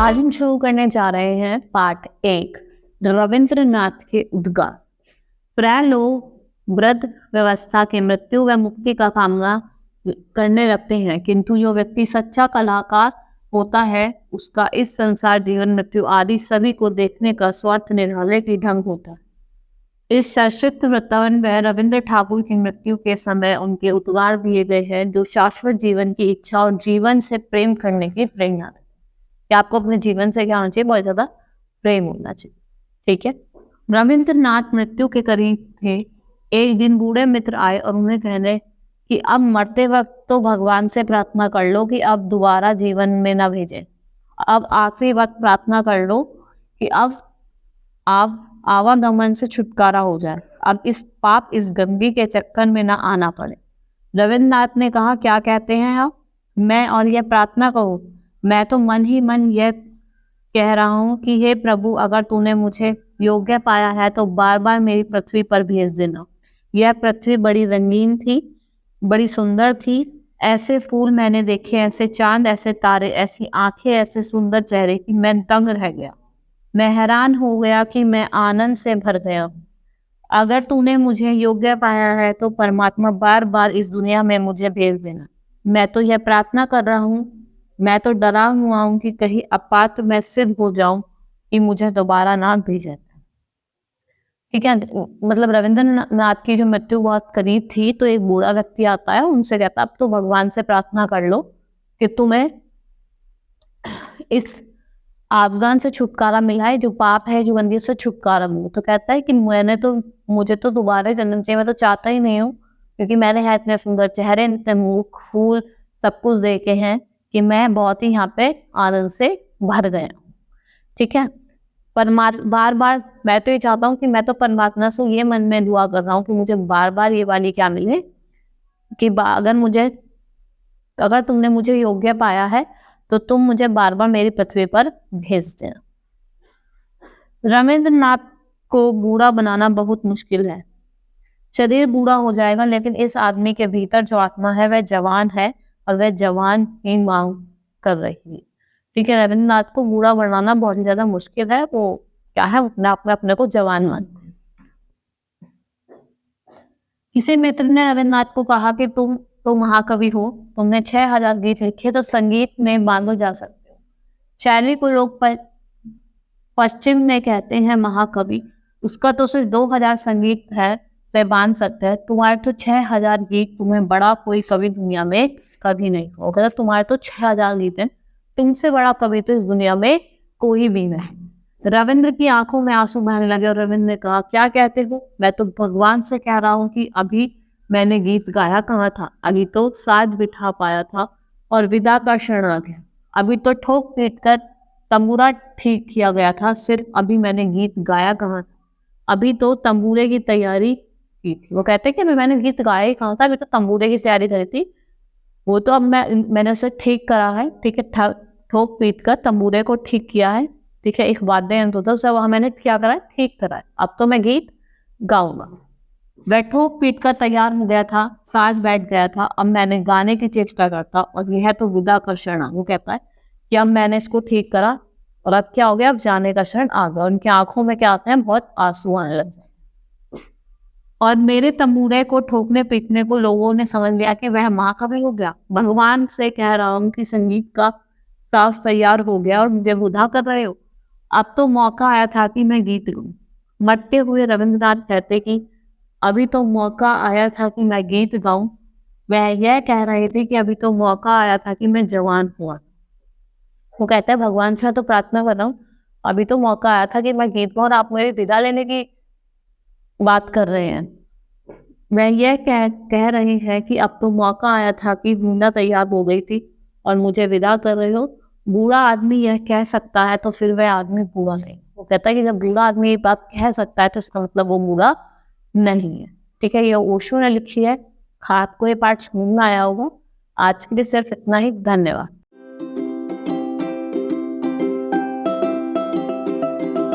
आज हम शुरू करने जा रहे हैं पार्ट 1 रविंद्रनाथ के उद्गार। प्राय लोग वृद्ध व्यवस्था के मृत्यु व मुक्ति का कामना करने लगते हैं, किंतु जो व्यक्ति सच्चा कलाकार होता है उसका इस संसार जीवन मृत्यु आदि सभी को देखने का स्वार्थ निराले की ढंग होता है। इस संक्षिप्त वृत्तांत में रविंद्र ठाकुर की मृत्यु के समय उनके उद्गार दिए गए हैं, जो शाश्वत जीवन की इच्छा और जीवन से प्रेम करने की प्रेरणा है कि आपको अपने जीवन से क्या होना चाहिए, बहुत ज्यादा प्रेम होना चाहिए। ठीक है। रविंद्रनाथ मृत्यु के करीब थे। एक दिन बूढ़े मित्र आए और उन्हें कहने कि अब मरते वक्त तो भगवान से प्रार्थना कर लो कि अब दोबारा जीवन में न भेजें। अब आखिरी वक्त प्रार्थना कर लो कि अब आप आवागमन से छुटकारा हो जाए, अब इस पाप इस गंदगी के चक्कर में ना आना पड़े। रविंद्रनाथ ने कहा, क्या कहते हैं आप? मैं और यह प्रार्थना कहूँ? मैं तो मन ही मन यह कह रहा हूँ कि हे प्रभु, अगर तूने मुझे योग्य पाया है तो बार बार मेरी पृथ्वी पर भेज देना। यह पृथ्वी बड़ी रंगीन थी, बड़ी सुंदर थी। ऐसे फूल मैंने देखे, ऐसे चांद, ऐसे तारे, ऐसी आंखें, ऐसे सुंदर चेहरे कि मैं दंग रह गया। मैं हैरान हो गया कि मैं आनंद से भर गया। अगर तूने मुझे योग्य पाया है तो परमात्मा बार बार इस दुनिया में मुझे भेज देना। मैं तो यह प्रार्थना कर रहा हूँ, मैं तो डरा हुआ हूँ कि कहीं अपात्र मैं सिद्ध हो जाऊं कि मुझे दोबारा ना भेजे। ठीक है। मतलब रविंद्रनाथ की जो मृत्यु बहुत करीब थी, तो एक बूढ़ा व्यक्ति आता है, उनसे कहता है अब तो भगवान से प्रार्थना कर लो कि तुम्हें इस अफगान से छुटकारा मिला है, जो पाप है, जो बंदी से छुटकारा मिला। तो कहता है कि मुझे तो दोबारा जन्म चाहिए, मैं तो चाहता ही नहीं हूँ, क्योंकि मैंने है इतने सुंदर चेहरे, इतने मुख, फूल, सब कुछ देखे हैं कि मैं बहुत ही यहाँ पे आनंद से भर गया। ठीक है। बार बार मैं तो ये चाहता हूँ कि मैं तो परमात्मा से ये मन में दुआ कर रहा हूँ कि मुझे बार बार ये वाली क्या मिले कि अगर तुमने मुझे योग्य पाया है तो तुम मुझे बार बार मेरी पृथ्वी पर भेज देना। रविंद्रनाथ को बूढ़ा बनाना बहुत मुश्किल है। शरीर बूढ़ा हो जाएगा, लेकिन इस आदमी के भीतर जो आत्मा है वह जवान है, और वह जवान ही मांग कर रही है। ठीक है। रविंद्रनाथ को बूढ़ा बनाना बहुत ही ज्यादा मुश्किल है। वो क्या है, अपने को जवान मानते हैं। किसी मित्र ने रविंद्रनाथ को कहा कि तुम तो महाकवि हो, तुमने 6000 गीत लिखे, तो संगीत में बांधो जा सकते हो। शायरी को लोग पश्चिम में कहते हैं महाकवि, उसका तो सिर्फ 2000 संगीत है, तो बांध सकते हैं। तुम्हारे तो 6000 गीत, तुम्हें बड़ा कोई कवि दुनिया में कभी नहीं होगा। तुम्हारे तो 6000 गीत हैं, तुमसे बड़ा कवि तो इस दुनिया में कोई भी नहीं। रविंद्र की आंखों में आंसू बहने लगे और रविंद्र ने कहा, क्या कहते हो? मैं तो भगवान से कह रहा हूँ कि अभी मैंने गीत गाया कहाँ था, अभी तो साथ बिठा पाया था और विदा का क्षण आ गया। अभी तो ठोक पीट कर तंबूरा ठीक किया गया था, सिर्फ अभी मैंने गीत गाया कहाँ था, अभी तो तंबूरे की तैयारी की थी। वो कहते कि मैंने गीत गाया ही कहाँ था, अभी तो तंबूरे की तैयारी करी थी। वो तो अब मैंने उसे ठीक करा है। ठीक है। ठोक पीट कर तंबूरे को ठीक किया है। ठीक है। एक वाद्य यंत्र होता है, उसे वहां मैंने क्या करा है, ठीक करा है। अब तो मैं गीत गाऊंगा। वह ठोक पीट कर तैयार हो गया था, साज बैठ गया था। अब मैंने गाने की चेष्टा करता, और यह तो विदा का क्षण। वो कहता है कि अब मैंने इसको ठीक करा और अब क्या हो गया, अब जाने का क्षण आ गया। उनकी आंखों में क्या आते हैं, बहुत आंसू आने लगे। और मेरे तंबूरे को ठोकने पीटने को लोगों ने समझ लिया कि वह महाकवि हो गया। भगवान से कह रहा हूँ कि संगीत का साज तैयार हो गया और मुझे बुधा कर रहे हो। अब तो मौका आया था कि मैं गीत गाऊं। मरते हुए रविंद्रनाथ कहते कि अभी तो मौका आया था कि मैं गीत गाऊं। वह यह कह रहे थे कि अभी तो मौका आया था कि मैं जवान हुआ। वो कहते हैं भगवान से तो प्रार्थना कर रहा हूँ, अभी तो मौका आया था कि मैं गीत गाऊं, और आप मेरी विदा लेने की बात कर रहे हैं। मैं यह कह रही है कि अब तो मौका आया था कि वीणा तैयार हो गई थी और मुझे विदा कर रहे हो। बूढ़ा आदमी यह कह सकता है तो फिर वह आदमी बूढ़ा नहीं। वो कहता है कि जब बूढ़ा आदमी ये बात कह सकता है तो इसका मतलब वो बूढ़ा नहीं है। ठीक है। ये ओशो ने लिखी है। आपको ये पाठ समझ में आया होगा। आज के लिए सिर्फ इतना ही। धन्यवाद।